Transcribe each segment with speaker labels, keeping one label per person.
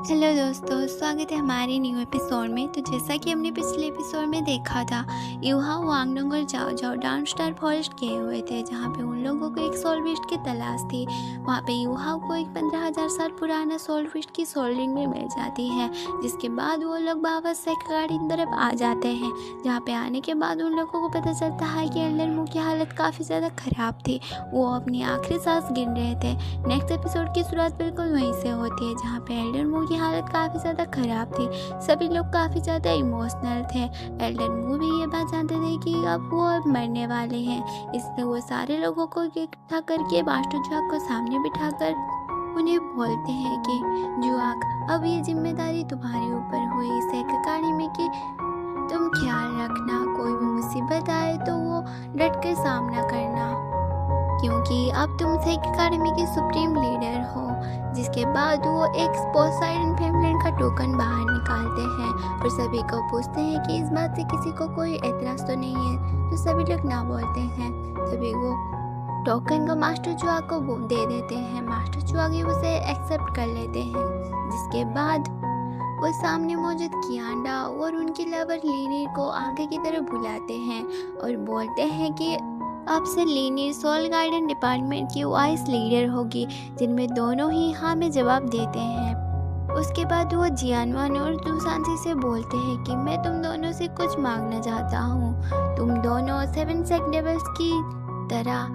Speaker 1: Hello दोस्तों, स्वागत है हमारे न्यू एपिसोड में। तो जैसा कि हमने पिछले एपिसोड में देखा था, यूहाओ, वांगडोंग और जाओ जाओ डांस स्टार फॉरेस्ट गए हुए थे, जहाँ पे उन लोगों को एक सोलफिस्ट की तलाश थी। वहाँ पे यूहाओ को एक 15,000 साल पुराना सोलफिस्ट की सोल्डिंग में मिल जाती है, जिसके बाद वो लोग वापस से गाड़ी की तरफ आ जाते हैं। जहाँ पे आने के बाद उन लोगों को पता चलता है कि एल्डर मू की हालत काफ़ी ज़्यादा ख़राब थी। वो अपनी आखिरी सांस गिन रहे थे। नेक्स्ट एपिसोड की शुरुआत बिल्कुल वहीं से होती है, जहाँ पे एल्डर मू की हालत काफ़ी ज़्यादा ख़राब थी। सभी लोग काफ़ी ज़्यादा इमोशनल थे। एल्डर मू भी ये बात जानते थे कि अब वो अब मरने वाले हैं, इसलिए वो सारे लोगों को इकट्ठा करके मास्टर जुआक को सामने बिठाकर उन्हें बोलते हैं कि जुआक, अब ये जिम्मेदारी तुम्हारे ऊपर हुई इस एकेकाड़ी में कि तुम ख्याल रखना, कोई भी मुसीबत आए तो वो डट कर सामना करना, क्योंकि अब तुम सेक अकाडमी की सुप्रीम लीडर हो। जिसके बाद वो एक पोसाइडन फेमलैंड का टोकन बाहर निकालते हैं और सभी को पूछते हैं कि इस बात से किसी को कोई एतराज़ तो नहीं है। तो सभी लोग ना बोलते हैं। तभी वो टोकन को मास्टर चुआ को दे देते हैं। मास्टर चुआ भी उसे एक्सेप्ट कर लेते हैं। जिसके बाद वो सामने मौजूद कियांडा और उनकी लवर लीनी को आगे की तरफ बुलाते हैं और बोलते हैं कि अब से लीनी सोल गार्डन डिपार्टमेंट की वाइस लीडर होगी, जिनमें दोनों ही हाँ में जवाब देते हैं। उसके बाद वो जियानवान और दूसांसी से बोलते हैं कि मैं तुम दोनों से कुछ मांगना चाहता हूँ। तुम दोनों 7 सेक डेविल्स की तरह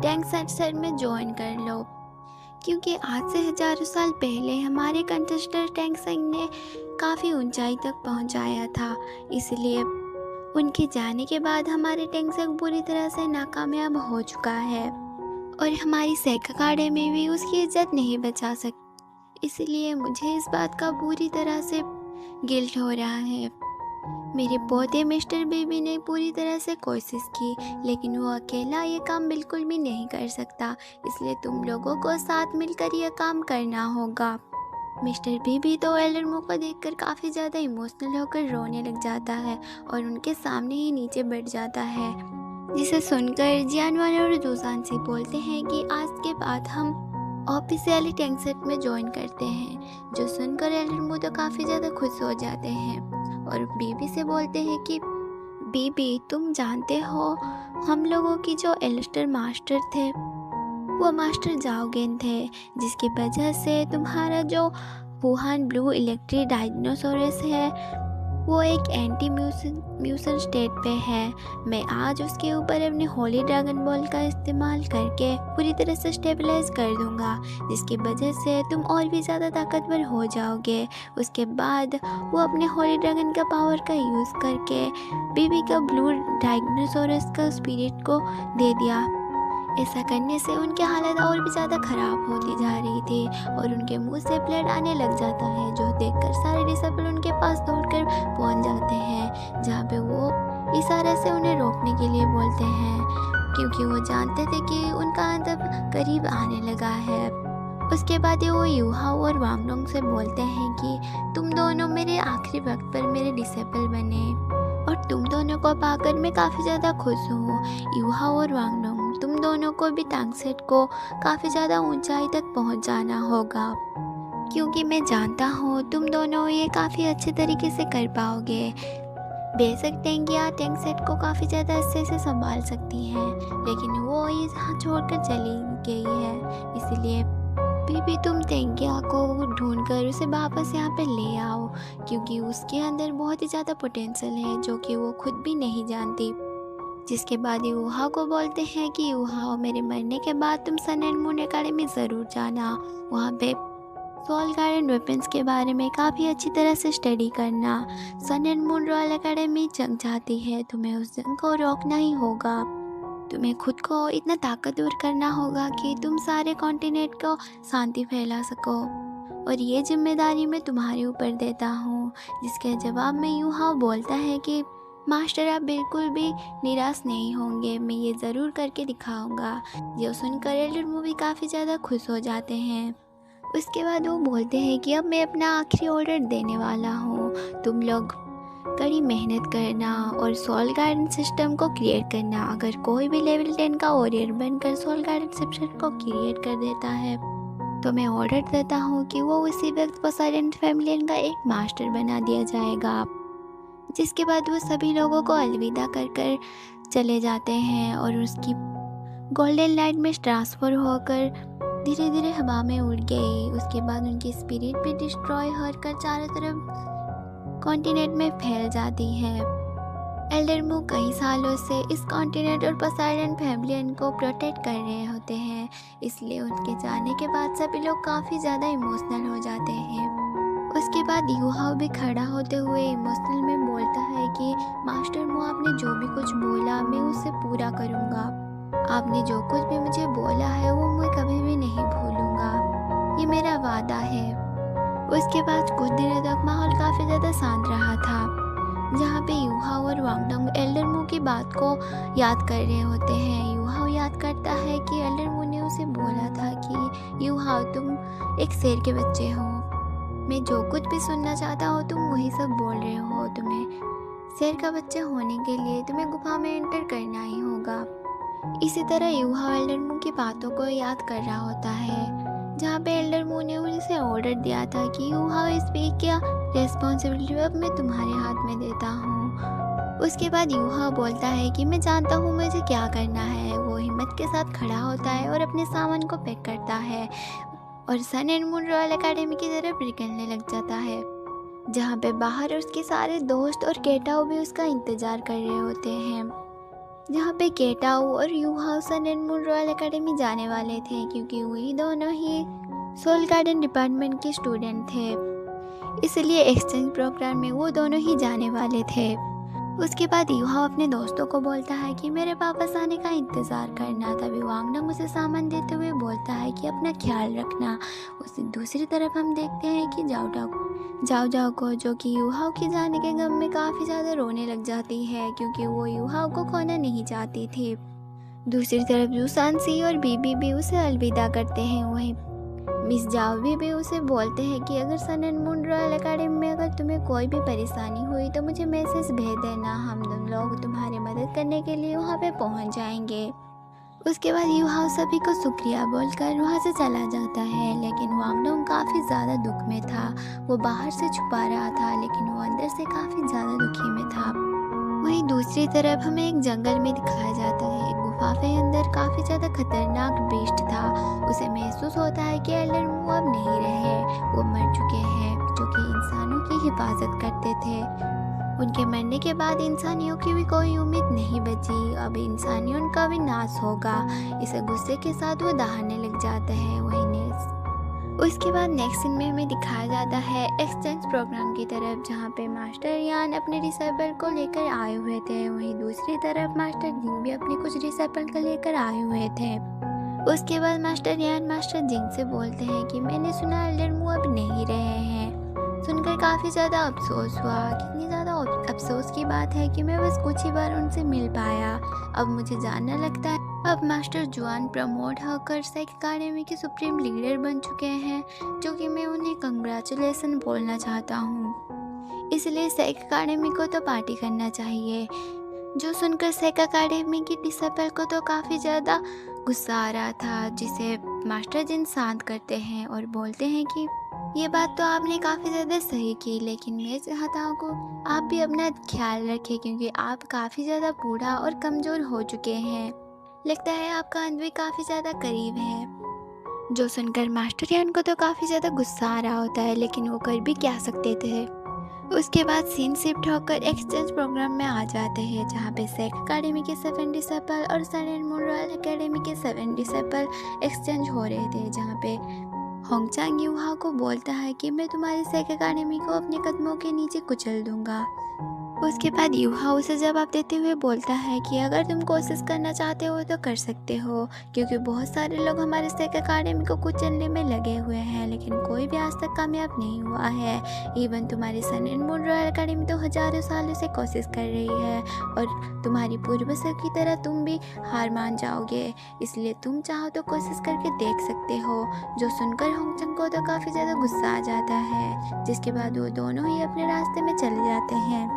Speaker 1: टैंक सेट में ज्वाइन कर लो, क्योंकि आज से हजारों साल पहले हमारे कंटेस्टर टैंक सिंह ने काफ़ी ऊंचाई तक पहुंचाया था। इसलिए उनके जाने के बाद हमारे टैंक सिंह पूरी तरह से नाकामयाब हो चुका है और हमारी सेक अखाड़े में भी उसकी इज्जत नहीं बचा सकती। इसलिए मुझे इस बात का पूरी तरह से गिल्ट हो रहा है। मेरे पौधे मिस्टर बेबी ने पूरी तरह से कोशिश की, लेकिन वो अकेला ये काम बिल्कुल भी नहीं कर सकता। इसलिए तुम लोगों को साथ मिलकर यह काम करना होगा। मिस्टर बेबी तो एल्डर मू को देखकर काफ़ी ज़्यादा इमोशनल होकर रोने लग जाता है और उनके सामने ही नीचे बैठ जाता है, जिसे सुनकर जियानवान और दूसांसी बोलते हैं कि आज के बाद हम ऑफिशियली टैंक सेट में ज्वाइन करते हैं। जो सुनकर एल्डर मू तो काफ़ी ज़्यादा खुश हो जाते हैं और बीबी से बोलते हैं कि बीबी, तुम जानते हो हम लोगों की जो एलिस्टर मास्टर थे वो मास्टर जाओगेन थे, जिसकी वजह से तुम्हारा जो वुहान ब्लू इलेक्ट्रिक डायनासोरस है वो एक एंटी म्यूसन स्टेट पे है। मैं आज उसके ऊपर अपने होली ड्रैगन बॉल का इस्तेमाल करके पूरी तरह से स्टेबलाइज कर दूंगा, जिसकी वजह से तुम और भी ज़्यादा ताकतवर हो जाओगे। उसके बाद वो अपने होली ड्रैगन का पावर का यूज़ करके बीबी का ब्लू डायनासोरस का स्पिरिट को दे दिया। ऐसा करने से उनकी हालत और भी ज़्यादा ख़राब होती जा रही थी और उनके मुंह से ब्लड आने लग जाता है, जो देखकर सारे डिसेबल उनके पास दौड़कर पहुंच जाते हैं, जहाँ पे वो इशारे से उन्हें रोकने के लिए बोलते हैं, क्योंकि वो जानते थे कि उनका अंत करीब आने लगा है। उसके बाद वो यूहाओ और वांगडोंग से बोलते हैं कि तुम दोनों मेरे आखिरी वक्त पर मेरे डिसेबल बने और तुम दोनों को पाकर मैं काफ़ी ज़्यादा खुश हूँ। यूहाओ और वांगडोंग, तुम दोनों को भी टैंक सेट को काफ़ी ज़्यादा ऊंचाई तक पहुँच जाना होगा, क्योंकि मैं जानता हूँ तुम दोनों ये काफ़ी अच्छे तरीके से कर पाओगे। बेशक टेंगिया टैंक सेट को काफ़ी ज़्यादा अच्छे से संभाल सकती हैं, लेकिन वो यहाँ छोड़कर चली गई है। इसलिए बीबी, तुम टेंगिया को ढूंढकर उसे वापस यहाँ पे ले आओ, क्योंकि उसके अंदर बहुत ही ज़्यादा पोटेंशियल है जो कि वो खुद भी नहीं जानती। जिसके बाद यूहाओ को बोलते हैं कि यूहाओ, मेरे मरने के बाद तुम सन एंड मून अकेडमी ज़रूर जाना। वहाँ पे सोल गार्डन वेपन्स के बारे में काफ़ी अच्छी तरह से स्टडी करना। सन एंड मून रॉयल अकेडमी जंग चाहती है, तुम्हें उस जंग को रोकना ही होगा। तुम्हें खुद को इतना ताकतवर करना होगा कि तुम सारे कॉन्टिनेंट को शांति फैला सको, और ये जिम्मेदारी मैं तुम्हारे ऊपर देता हूँ। जिसके जवाब में यूहाओ बोलता है कि मास्टर, आप बिल्कुल भी निराश नहीं होंगे, मैं ये ज़रूर करके दिखाऊंगा। जो सुनकर एल्डर मू भी काफ़ी ज़्यादा खुश हो जाते हैं। उसके बाद वो बोलते हैं कि अब मैं अपना आखिरी ऑर्डर देने वाला हूँ। तुम लोग कड़ी मेहनत करना और सोल गार्डन सिस्टम को क्रिएट करना। अगर कोई भी लेवल 10 का वॉरियर बनकर सोल गार्डन सिस्टम को क्रिएट कर देता है तो मैं ऑर्डर देता हूँ कि वो उसी वक्त पोसाइडन फैमिलियन का एक मास्टर बना दिया जाएगा। जिसके बाद वो सभी लोगों को अलविदा कर कर चले जाते हैं और उसकी गोल्डन लाइट में ट्रांसफ़र होकर धीरे धीरे हवा में उड़ गई। उसके बाद उनकी स्पिरिट भी डिस्ट्रॉय होकर चारों तरफ कॉन्टिनेंट में फैल जाती है। एल्डर मू कई सालों से इस कॉन्टिनेंट और पोसाइडन फैमिलियन को प्रोटेक्ट कर रहे होते हैं, इसलिए उनके जाने के बाद सभी लोग काफ़ी ज़्यादा इमोशनल हो जाते हैं। उसके बाद यूहाओ भी खड़ा होते हुए इमोशनल में बोलता है कि मास्टर मू, आपने जो भी कुछ बोला मैं उसे पूरा करूँगा। आपने जो कुछ भी मुझे बोला है वो मैं कभी भी नहीं भूलूँगा, ये मेरा वादा है। उसके बाद कुछ दिनों तक माहौल काफ़ी ज़्यादा शांत रहा था, जहाँ पे यूहाओ और वांगडोंग एल्डर मू की बात को याद कर रहे होते हैं। यूहाओ याद करता है कि एल्डर मू ने उसे बोला था कि यूहाओ, तुम एक शेर के बच्चे हो, मैं जो कुछ भी सुनना चाहता हूँ तुम वही सब बोल रहे हो। तुम्हें शेर का बच्चा होने के लिए तुम्हें गुफा में एंटर करना ही होगा। इसी तरह यूहाओ एल्डर मू की बातों को याद कर रहा होता है, जहाँ पे एल्डर मू ने उसे ऑर्डर दिया था कि यूहाओ, इस वीक का रेस्पॉन्सिबिलिटी अब मैं तुम्हारे हाथ में देता हूँ। उसके बाद यूहाओ बोलता है कि मैं जानता हूँ मुझे क्या करना है। वो हिम्मत के साथ खड़ा होता है और अपने सामान को पैक करता है और सन एंड मून रॉयल एकेडमी की तरफ निकलने लग जाता है, जहाँ पे बाहर उसके सारे दोस्त और केटाओ भी उसका इंतज़ार कर रहे होते हैं। जहाँ पे केटाओ और Yuhao sun and moon royal academy जाने वाले थे, क्योंकि वही दोनों ही सोल गार्डन डिपार्टमेंट के स्टूडेंट थे, इसलिए एक्सचेंज प्रोग्राम में वो दोनों ही जाने वाले थे। उसके बाद यूहाओ अपने दोस्तों को बोलता है कि मेरे वापस आने का इंतज़ार करना। तभी वांगडोंग उसे सामान देते हुए बोलता है कि अपना ख्याल रखना। उसी दूसरी तरफ हम देखते हैं कि जाओ जाओ को, जो कि यूहाओ के जाने के गम में काफ़ी ज़्यादा रोने लग जाती है, क्योंकि वो यूहाओ को खोना नहीं चाहती थी। दूसरी तरफ जूसानसी और बीबी भी उसे अलविदा करते हैं। वहीं मिस जाओ भी उसे बोलते हैं कि अगर सन एंड मून रॉयल एकेडमी में अगर तुम्हें कोई भी परेशानी हुई तो मुझे मैसेज भेज देना, हम दोनों लोग तुम्हारी मदद करने के लिए वहाँ पे पहुँच जाएंगे। उसके बाद यूहाओ सभी को शुक्रिया बोलकर वहाँ से चला जाता है, लेकिन वांगडोंग काफ़ी ज़्यादा दुख में था। वो बाहर से छुपा रहा था, लेकिन वो अंदर से काफ़ी ज़्यादा दुखी में था। वहीं दूसरी तरफ हमें एक जंगल में दिखाया जाता है। एक गुफा के अंदर काफ़ी ज़्यादा खतरनाक बीस्ट था। उसे महसूस होता है कि एल्डर मू अब नहीं रहे, वो मर चुके हैं, जो कि इंसानों की हिफाजत करते थे। उनके मरने के बाद इंसानियों की भी कोई उम्मीद नहीं बची, अब इंसानियों का भी नाश होगा। इसे गुस्से के साथ वो दहाड़ने लग जाता है। वहीं उसके बाद नेक्स्ट सीन में हमें दिखाया जाता है एक्सचेंज प्रोग्राम की तरफ, जहाँ पे मास्टर यान अपने डिसेबल को लेकर आए हुए थे। वहीं दूसरी तरफ मास्टर जिंग भी अपने कुछ डिसेबल को लेकर आए हुए थे। उसके बाद मास्टर यान मास्टर जिंग से बोलते हैं कि मैंने सुना एल्डर मू अब नहीं रहे हैं। सुनकर काफ़ी ज़्यादा अफसोस हुआ। कितनी ज़्यादा अफसोस की बात है कि मैं बस कुछ ही बार उनसे मिल पाया। अब मुझे जानना लगता है अब मास्टर जुआन प्रमोट होकर सेक अकादमी के सुप्रीम लीडर बन चुके हैं, जो कि मैं उन्हें कंग्रेचुलेसन बोलना चाहता हूँ। इसलिए सेक अकादमी को तो पार्टी करना चाहिए। जो सुनकर सेक अकादमी की डिसेबल को तो काफ़ी ज़्यादा गुस्सा आ रहा था, जिसे मास्टर जिन शांत करते हैं और बोलते हैं कि ये बात तो आपने काफ़ी ज़्यादा सही की, लेकिन मैं चाहता हूँ कि आप भी अपना ख्याल रखें, क्योंकि आप काफ़ी ज़्यादा बूढ़ा और कमज़ोर हो चुके हैं। लगता है आपका अंत भी काफ़ी ज़्यादा करीब है। जो सुनकर मास्टर यान को तो काफ़ी ज़्यादा गुस्सा आ रहा होता है, लेकिन वो कर भी क्या सकते थे। उसके बाद सीन शिफ्ट होकर एक्सचेंज प्रोग्राम में आ जाते हैं, जहाँ पे सेक अकादमी के 7 डिसेबल और सन एंड मून रॉयल एकेडमी के 7 डिसेबल एक्सचेंज हो रहे थे, जहाँ पे होंगचांग यूहाओ को बोलता है कि मैं तुम्हारी सेक अकादमी को अपने कदमों के नीचे कुचल दूंगा। उसके बाद यूहाओ उसे जवाब देते हुए बोलता है कि अगर तुम कोशिश करना चाहते हो तो कर सकते हो, क्योंकि बहुत सारे लोग हमारे सेक अकादमी को कुचलने में लगे हुए हैं, लेकिन कोई भी आज तक कामयाब नहीं हुआ है। इवन तुम्हारी सन एंड मून रॉयल एकेडमी तो हजारों सालों से कोशिश कर रही है, और तुम्हारी पूर्वजों की तरह तुम भी हार मान जाओगे। इसलिए तुम चाहो तो कोशिश करके देख सकते हो। जो सुनकर होंगचंग को तो काफ़ी ज़्यादा गुस्सा आ जाता है, जिसके बाद वो दोनों ही अपने रास्ते में चले जाते हैं।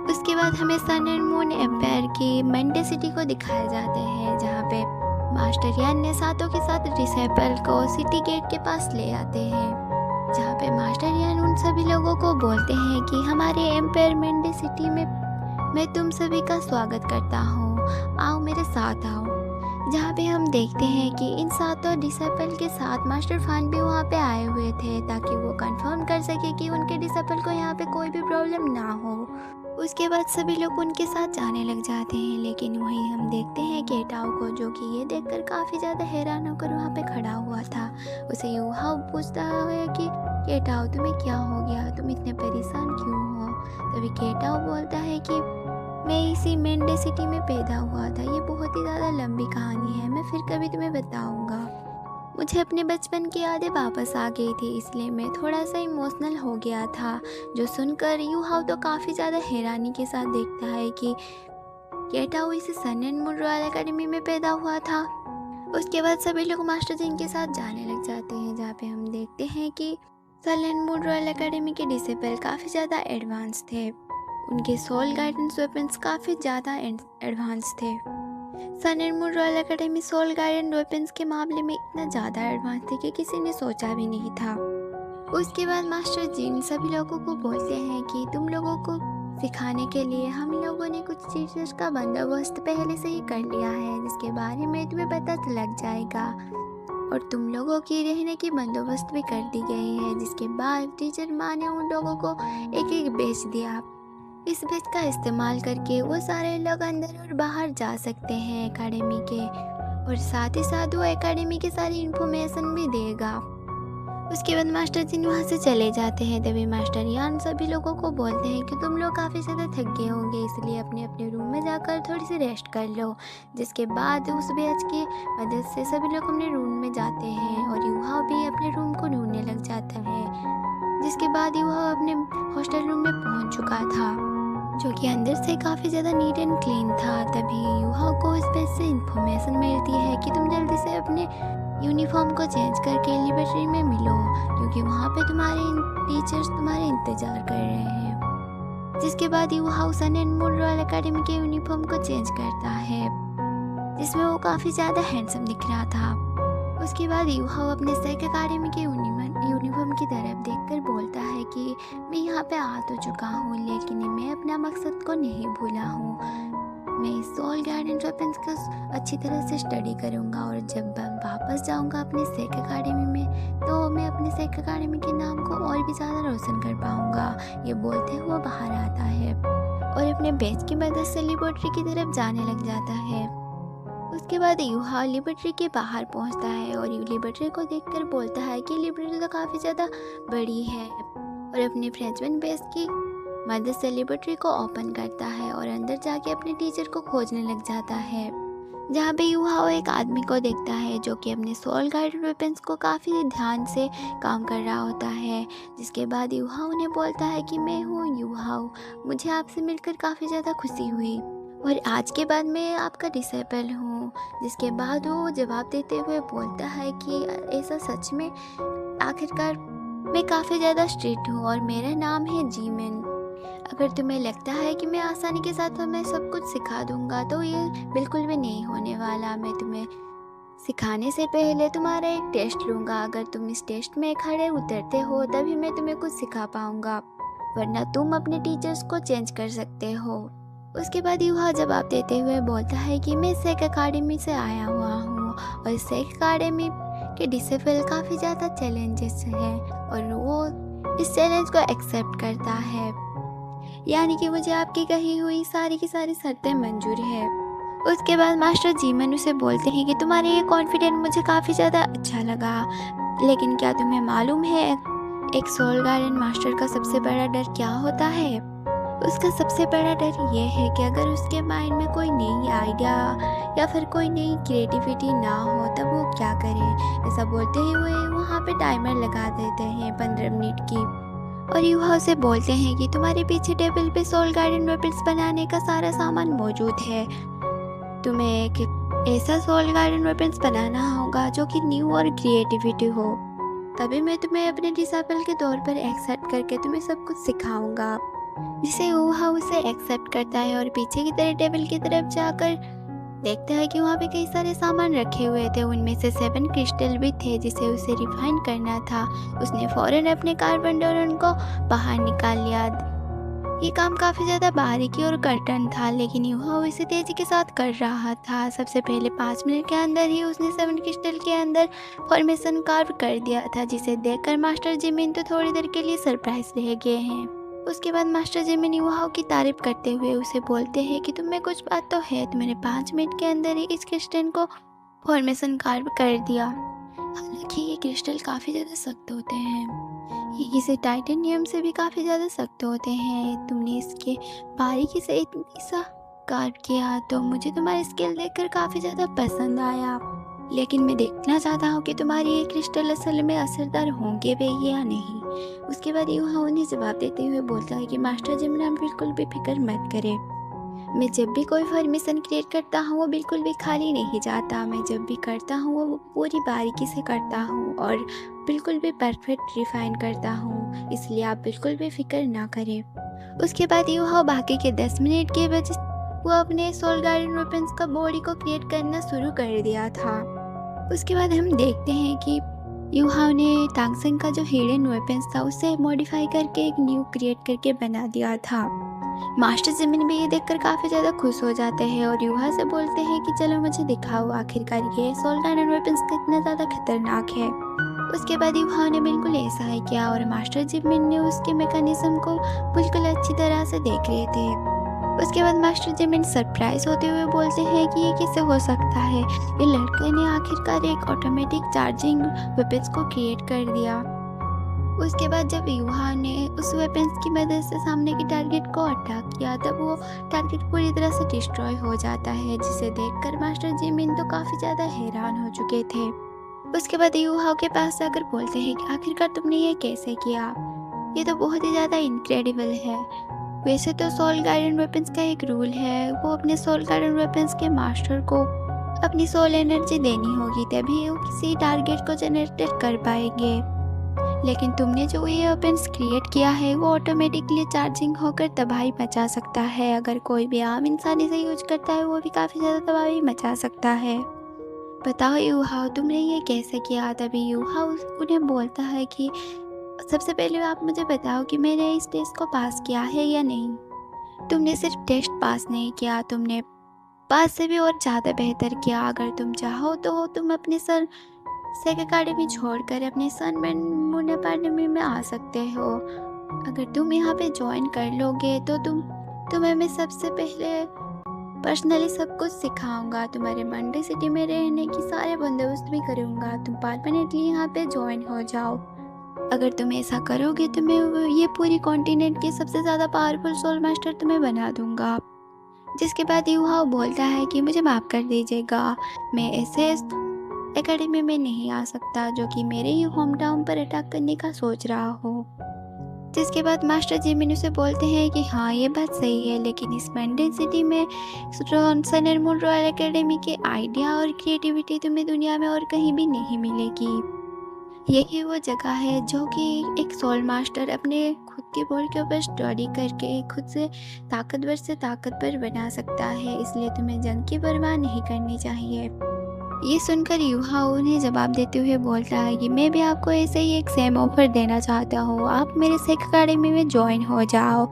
Speaker 1: उसके बाद हमें सन एंड मून एम्पायर की मंडे सिटी को दिखाए जाते हैं, जहाँ पे मास्टर यान ने सातों के साथ डिसेबल को सिटी गेट के पास ले आते हैं, जहाँ पे मास्टर यान उन सभी लोगों को बोलते हैं कि हमारे एम्पायर मेंडे सिटी में मैं तुम सभी का स्वागत करता हूँ, आओ मेरे साथ आओ। जहाँ पे हम देखते हैं कि इन सातों डिसेबल के साथ मास्टर फान भी वहाँ पे आए हुए थे ताकि वो कंफर्म कर सके कि उनके डिसेबल को यहाँ पे कोई भी प्रॉब्लम ना हो। उसके बाद सभी लोग उनके साथ जाने लग जाते हैं, लेकिन वहीं हम देखते हैं केटाओ को, जो कि ये देखकर काफ़ी ज़्यादा हैरान होकर वहाँ पे खड़ा हुआ था। उसे यूहाओ पूछता है कि केटाओ तुम्हें क्या हो गया, तुम इतने परेशान क्यों हो। तभी केटाओ बोलता है कि मैं इसी मेंडे सिटी में पैदा हुआ था, ये बहुत ही ज़्यादा लंबी कहानी है, मैं फिर कभी तुम्हें बताऊँगा। मुझे अपने बचपन की यादें वापस आ गई थी, इसलिए मैं थोड़ा सा इमोशनल हो गया था। जो सुनकर यूहाओ तो काफ़ी ज़्यादा हैरानी के साथ देखता है कि केटाओ इस सन एंड मून रॉयल एकेडमी में पैदा हुआ था। उसके बाद सभी लोग मास्टर जिन के साथ जाने लग जाते हैं, जहाँ पे हम देखते हैं कि सन एंड मून रॉयल एकेडमी के डिसेबल काफ़ी ज़्यादा एडवांस थे, उनके सोल गाइडेंस वेपन्स काफ़ी ज़्यादा एडवांस थे। Sun and moon royal academy soul guidance weapons के मामले में इतना ज़्यादा एडवांस थे कि किसी ने सोचा भी नहीं था। उसके बाद मास्टर जिन सभी लोगों को बोलते हैं कि तुम लोगों को सिखाने के लिए हम लोगों ने कुछ टीचर्स का बंदोबस्त पहले से ही कर लिया है, जिसके बारे में तुम्हें पता लग जाएगा, और तुम लोगों की रहने की बंदोबस्त भी कर दी गई है। जिसके बाद टीचर माँ ने उन लोगों को एक एक बेच दिया। इस बेच का इस्तेमाल करके वो सारे लोग अंदर और बाहर जा सकते हैं एकेडमी के, और साथ ही साथ वो एकेडमी की सारी इन्फॉर्मेशन भी देगा। उसके बाद मास्टर जिन वहाँ से चले जाते हैं। तभी मास्टर यान सभी लोगों को बोलते हैं कि तुम लोग काफ़ी ज़्यादा थक गए होंगे, इसलिए अपने अपने रूम में जाकर थोड़ी सी रेस्ट कर लो। जिसके बाद उस बेच की मदद से सभी लोग अपने रूम में जाते हैं, और यूहाओ भी अपने रूम को ढूंढने लग जाता है। जिसके बाद यूहाओ अपने हॉस्टल रूम में पहुँच चुका था, जो कि अंदर से काफ़ी ज़्यादा नीट एंड क्लीन था। तभी यूहाओ को इस बेच से इन्फॉर्मेशन मिलती है कि तुम जल्दी से अपने यूनिफॉर्म को चेंज करके लिबर्टी में मिलो, क्योंकि वहाँ पे तुम्हारे टीचर्स तुम्हारे इंतज़ार कर रहे हैं। जिसके बाद Yuhao sun and moon royal academy के यूनिफॉर्म को चेंज करता है, जिसमें वो काफ़ी ज़्यादा हैंडसम दिख रहा था। उसके बाद यूहाओ अपने सेक एकेडमी के यूनिफॉर्म की तरफ देखकर बोलता है कि मैं यहाँ पे आ तो चुका हूँ, लेकिन मैं अपना मकसद को नहीं भूला हूँ। मैं सोल गाइडेंस वेपन्स का अच्छी तरह से स्टडी करूँगा, और जब वापस जाऊँगा अपने सेक एकेडमी में, तो मैं अपने सेक एकेडमी के नाम को और भी ज़्यादा रोशन कर पाऊँगा। ये बोलते हुए बाहर आता है और अपने बेच की मदद से लिबर्टी की तरफ जाने लग जाता है। उसके बाद यूहाओ लिबर्टी के बाहर पहुंचता है, और लिबर्टी को देखकर बोलता है कि लिबर्टी तो काफ़ी ज़्यादा बड़ी है, और अपने फ्रेंचमैन बेस की मदद से लिबर्टी को ओपन करता है और अंदर जाके अपने टीचर को खोजने लग जाता है। जहाँ पे यूहाओ एक आदमी को देखता है, जो कि अपने सोल गाइडेड वेपन्स को काफ़ी ध्यान से काम कर रहा होता है। जिसके बाद यूहाओ ने बोलता है कि मैं हूँ यूहाओ, मुझे आपसे मिलकर काफ़ी ज़्यादा खुशी हुई, और आज के बाद मैं आपका डिसेबल हूँ। जिसके बाद वो जवाब देते हुए बोलता है कि ऐसा सच में, आखिरकार मैं काफ़ी ज़्यादा स्ट्रिक्ट हूँ और मेरा नाम है जीमेन। अगर तुम्हें लगता है कि मैं आसानी के साथ तुम्हें सब कुछ सिखा दूंगा, तो ये बिल्कुल भी नहीं होने वाला। मैं तुम्हें सिखाने से पहले तुम्हारा एक टेस्ट लूँगा, अगर तुम इस टेस्ट में खड़े उतरते हो तभी मैं तुम्हें कुछ सिखा पाऊँगा, वरना तुम अपने टीचर्स को चेंज कर सकते हो। उसके बाद यूहाओ जवाब देते हुए बोलता है कि मैं सेक एकेडमी से आया हुआ हूँ, और सेक एकेडमी के डिसेबल काफ़ी ज़्यादा चैलेंजेस हैं, और वो इस चैलेंज को एक्सेप्ट करता है, यानी कि मुझे आपकी कही हुई सारी की सारी शर्तें मंजूर है। उसके बाद मास्टर जीमन उसे बोलते हैं कि तुम्हारे ये कॉन्फिडेंस मुझे काफ़ी ज़्यादा अच्छा लगा, लेकिन क्या तुम्हें मालूम है एक सोल गार्डन मास्टर का सबसे बड़ा डर क्या होता है? उसका सबसे बड़ा डर ये है कि अगर उसके माइंड में कोई नई आइडिया या फिर कोई नई क्रिएटिविटी ना हो तब वो क्या करे। ऐसा बोलते हुए वहाँ पे टाइमर लगा देते हैं 15 मिनट की, और यूहाओ से बोलते हैं कि तुम्हारे पीछे टेबल पे सोल गार्डन वेपन्स बनाने का सारा सामान मौजूद है, तुम्हें एक ऐसा सोल गार्डन वेपन्स बनाना होगा जो कि न्यू और क्रिएटिविटी हो, तभी मैं तुम्हें अपने डिसेबल के तौर पर एक्सेप्ट करके तुम्हें सब कुछ सिखाऊंगा। जिसे यूहाओ उसे एक्सेप्ट करता है और पीछे की तरह टेबल की तरफ जाकर देखता है कि वहाँ पे कई सारे सामान रखे हुए थे, उनमें से 7 क्रिस्टल भी थे जिसे उसे रिफाइन करना था। उसने फ़ौरन अपने कार्बन और उनको बाहर निकाल लिया। ये काम काफ़ी ज़्यादा बारीकी और कठिन था, लेकिन यूहाओ इसे तेज़ी के साथ कर रहा था। सबसे पहले 5 मिनट के अंदर ही उसने 7 क्रिस्टल के अंदर फॉर्मेशन कार्व कर दिया था, जिसे देखकर मास्टर जिमिन तो थोड़ी देर के लिए सरप्राइज रह गए हैं। उसके बाद मास्टर जिमिन यूहाओ की तारीफ करते हुए उसे बोलते हैं कि तुम में कुछ बात तो है, तुमने 5 मिनट के अंदर ही इस क्रिस्टल को फॉर्मेशन कार्व कर दिया। हालांकि ये क्रिस्टल काफ़ी ज़्यादा सख्त होते हैं, ये किसी टाइटेनियम से भी काफ़ी ज़्यादा सख्त होते हैं। तुमने इसके बारीकी से इतनी सा कार्व किया तो मुझे तुम्हारी स्किल देखकर काफ़ी ज़्यादा पसंद आया, लेकिन मैं देखना चाहता हूँ कि तुम्हारे ये क्रिस्टल असल में असरदार होंगे भी या नहीं। उसके बाद यूहाओ उन्हें जवाब देते हुए बोलता है कि मास्टर जिमिन आप बिल्कुल भी फिक्र मत करें, मैं जब भी कोई फॉर्मेशन क्रिएट करता हूँ वो बिल्कुल भी खाली नहीं जाता। मैं जब भी करता हूँ वो पूरी बारीकी से करता हूँ और बिल्कुल भी परफेक्ट रिफाइन करता हूँ, इसलिए आप बिल्कुल भी फिक्र ना करें। उसके बाद यूहाओ बाकी के 10 मिनट के वजह वो अपने सोल गार्डन वेपन्स का बॉडी को क्रिएट करना शुरू कर दिया था। उसके बाद हम देखते हैं कि यूहाओ ने तांगसेंग का जो हिडन वेपन्स था उसे मॉडिफाई करके एक न्यू क्रिएट करके बना दिया था। मास्टर जिमिन भी ये देखकर काफ़ी ज़्यादा खुश हो जाते हैं और यूहा से बोलते हैं कि चलो मुझे दिखाओ आखिरकार ये सोल गार्डन वेपन्स कितना ज़्यादा खतरनाक है। उसके बाद यूहा ने बिल्कुल ऐसा ही किया और मास्टर जिमिन ने उसके मैकेनिज्म को बिल्कुल अच्छी तरह से देख रहे थे। उसके बाद मास्टर जिमिन सरप्राइज होते हुए बोलते हैं कि ये कैसे हो सकता है, ये लड़के ने आखिरकार एक ऑटोमेटिक चार्जिंग वेपन्स को क्रिएट कर दिया। उसके बाद जब यूहा ने उस वेपन्स की मदद से सामने के टारगेट को अटैक किया तब वो टारगेट पूरी तरह से डिस्ट्रॉय हो जाता है, जिसे देखकर मास्टर जिमिन तो काफ़ी ज़्यादा हैरान हो चुके थे। उसके बाद यूहा के पास जाकर बोलते हैं कि आखिरकार तुमने ये कैसे किया, ये तो बहुत ही ज़्यादा इनक्रेडिबल है। वैसे तो सोल गार्डन वेपन्स का एक रूल है, वो अपने सोल गार्डन वेपन्स के मास्टर को अपनी सोल एनर्जी देनी होगी तभी वो किसी टारगेट को जनरेट कर पाएंगे, लेकिन तुमने जो ये वेपन्स क्रिएट किया है वो ऑटोमेटिकली चार्जिंग होकर तबाही मचा सकता है। अगर कोई भी आम इंसान इसे यूज करता है वो भी काफ़ी ज़्यादा तबाही मचा सकता है। बताओ यूहाओ तुमने ये कैसे किया। तभी यूहाओ उन्हें बोलता है कि सबसे पहले आप मुझे बताओ कि मैंने इस टेस्ट को पास किया है या नहीं। तुमने सिर्फ टेस्ट पास नहीं किया, तुमने पास से भी और ज़्यादा बेहतर किया। अगर तुम चाहो तो तुम अपने सर सेक अकेडमी छोड़कर अपने सन मून अकेडमी में आ सकते हो। अगर तुम यहाँ पे ज्वाइन कर लोगे तो तुम्हें मैं सबसे पहले पर्सनली सब कुछ सिखाऊंगा, तुम्हारे मंडे सिटी में रहने की सारे बंदोबस्त भी करूँगा। तुम परमानेंटली यहाँ पे ज्वाइन हो जाओ। अगर तुम ऐसा करोगे तो मैं ये पूरी कॉन्टिनेंट के सबसे ज़्यादा पावरफुल सोल मास्टर तुम्हें बना दूंगा। जिसके बाद यूहाओ बोलता है कि मुझे माफ़ कर दीजिएगा, मैं ऐसे एकेडमी में नहीं आ सकता जो कि मेरे ही होम टाउन पर अटैक करने का सोच रहा हो। जिसके बाद मास्टर जिमिन उसे बोलते हैं कि हाँ ये बात सही है, लेकिन इस मंडे सिटी में सन एंड मून रॉयल एकेडमी के आइडिया और क्रिएटिविटी तुम्हें दुनिया में और कहीं भी नहीं मिलेगी। यही वो जगह है जो कि एक सोल मास्टर अपने खुद के बॉडी के ऊपर स्टडी करके खुद से ताकतवर बना सकता है, इसलिए तुम्हें जंग की परवाह नहीं करनी चाहिए। ये सुनकर यूहाओ उन्हें जवाब देते हुए बोलता है कि मैं भी आपको ऐसे ही एक सेम ऑफर देना चाहता हूँ, आप मेरे सेक अकेडमी में ज्वाइन हो जाओ।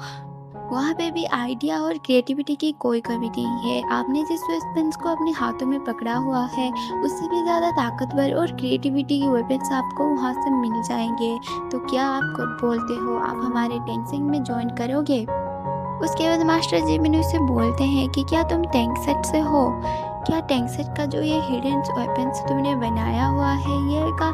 Speaker 1: वहाँ पे भी आइडिया और क्रिएटिविटी की कोई कमी नहीं है। आपने जिस वेपन्स को अपने हाथों में पकड़ा हुआ है उससे भी ज़्यादा ताकतवर और क्रिएटिविटी के वेपन्स आपको वहाँ से मिल जाएंगे। तो क्या आप बोलते हो आप हमारे टैंगसेंग में ज्वाइन करोगे। उसके बाद मास्टर जिमिन उसे बोलते हैं कि क्या तुम टैंगसेट से हो, क्या टैंगसेट का जो ये हिडन वेपन्स तुमने बनाया हुआ है ये का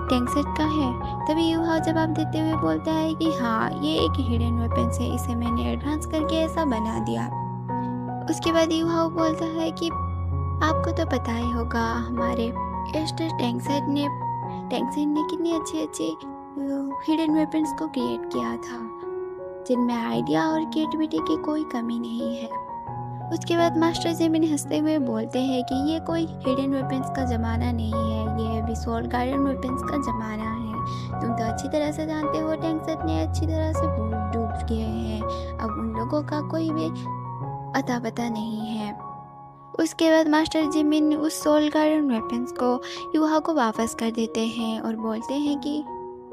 Speaker 1: टैंगसेट का है। तभी यूहाओ जवाब देते हुए बोलता है कि हाँ ये एक हिडन वेपन्स है, इसे मैंने एडवांस करके ऐसा बना दिया। उसके बाद यूहाओ बोलता है कि आपको तो पता ही होगा हमारे टैंगसेट ने कितनी अच्छी हिडन वेपन्स को क्रिएट किया था जिनमें आइडिया और क्रिएटिविटी की कोई कमी नहीं है। उसके बाद मास्टर जिमिन हंसते हुए बोलते हैं कि ये कोई हिडन वेपन्स का ज़माना नहीं है, ये अभी सोल गार्डन वेपन्स का ज़माना है। तुम तो अच्छी तरह से जानते हो टैंगसेट ने अच्छी तरह से डूब गए हैं, अब उन लोगों का कोई भी अता पता नहीं है। उसके बाद मास्टर जिमिन उस सोल गार्डन वेपन्स को यूहा को वापस कर देते हैं और बोलते हैं कि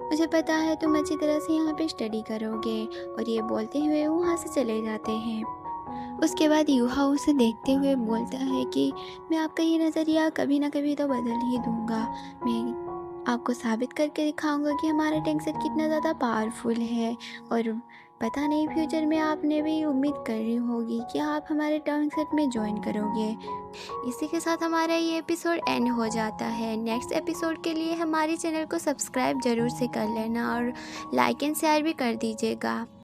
Speaker 1: मुझे पता है तुम अच्छी तरह से यहाँ पे स्टडी करोगे, और ये बोलते हुए वहाँ से चले जाते हैं। उसके बाद यूहा उसे देखते हुए बोलता है कि मैं आपका ये नज़रिया कभी ना कभी तो बदल ही दूंगा। मैं आपको साबित करके दिखाऊंगा कि हमारा टैंक सेट कितना ज़्यादा पावरफुल है, और पता नहीं फ्यूचर में आपने भी उम्मीद कर रही होगी कि आप हमारे टैंक सेट में ज्वाइन करोगे। इसी के साथ हमारा ये एपिसोड एंड हो जाता है। नेक्स्ट एपिसोड के लिए हमारे चैनल को सब्सक्राइब ज़रूर से कर लेना और लाइक एंड शेयर भी कर दीजिएगा।